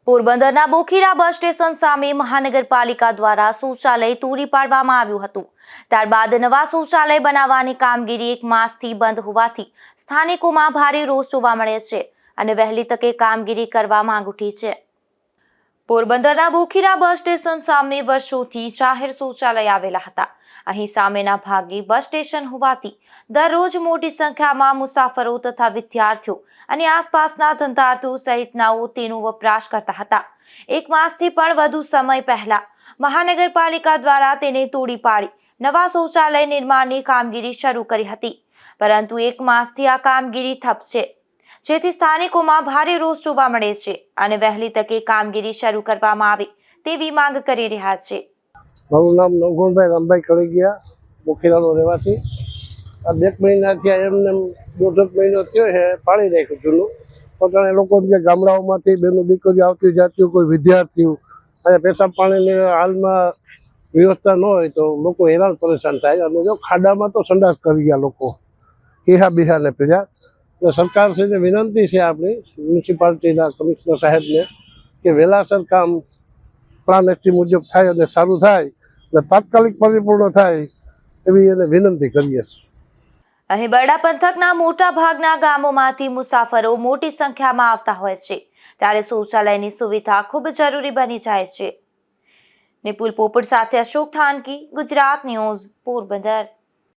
પોરબંદરના Bokhira bus station સામે મહાનગરપાલિકા દ્વારા શૌચાલય તોડી પાડવામાં આવ્યું હતું। ત્યારબાદ નવા શૌચાલય બનાવવાની કામગીરી 1 માસથી બંધ હોવાથી સ્થાનિકોમાં ભારે રોષ જોવા મળે છે અને વહેલી તકે કામગીરી કરવા માંગ ઉઠી છે। પોરબંદરના બોખીરા બસ સ્ટેશન સામે વર્ષોથી જાહેર શૌચાલય આવેલા હતા। અહીં સામેના ભાગે બસ સ્ટેશન હોવાથી દરરોજ મોટી સંખ્યામાં મુસાફરો તથા વિદ્યાર્થીઓ અને આસપાસના ધંધાર્થીઓ સહિતનાઓ તેનો વપરાશ કરતા હતા। 1 માસથી પણ વધુ સમય પહેલા મહાનગરપાલિકા દ્વારા તેને તોડી પાડી નવા શૌચાલય નિર્માણની કામગીરી શરૂ કરી હતી, પરંતુ 1 માસથી આ કામગીરી ઠપ છે, જેથી સ્થાનિકોમાં ભારે રોષ જોવા મળે છે અને વહેલી તકે કામગીરી શરૂ કરવામાં આવે તેવી માંગ કરી રહ્યા છે। મારું નામ નવગુણભાઈ રામભાઈ કળગિયા, બોખીરાનો રહેવાસી। આ 2 મહિનાથી એમને 1.5 મહિનો થયો છે, પાણી રાખ્યું જૂનું। પોતાના લોકો જે ગામડાઓમાંથી બેનો દીકરીઓ આવતી જાતી, કોઈ વિદ્યાર્થીઓ અને પેશાબ પાણીની હાલમાં વ્યવસ્થા ન હોય તો લોકો હેરાન પરેશાન થાય। અને જો ખાડામાં તો સંડાસ કરી ગયા લોકો ઈહા બિહાને પીડ્યા। સરકારશ્રીને વિનંતી છે આપણી મ્યુનિસિપાલિટીના કમિશનર સાહેબને કે વહેલાસર કામ પ્લાન એક્ટ મુજબ થાય અને સારું થાય અને તાત્કાલિક પરિપૂર્ણ થાય એવી એને વિનંતી કરીએ છીએ। અહીં બરડા પંથકના મોટા ભાગના ગામોમાંથી મુસાફરો મોટી સંખ્યામાં આવતા હોય છે, ત્યારે શૌચાલયની સુવિધા ખૂબ જરૂરી બની જાય છે। નિપુલ પોપટ સાથે અશોક થાનકી, ગુજરાત ન્યૂઝ, પોરબંદર।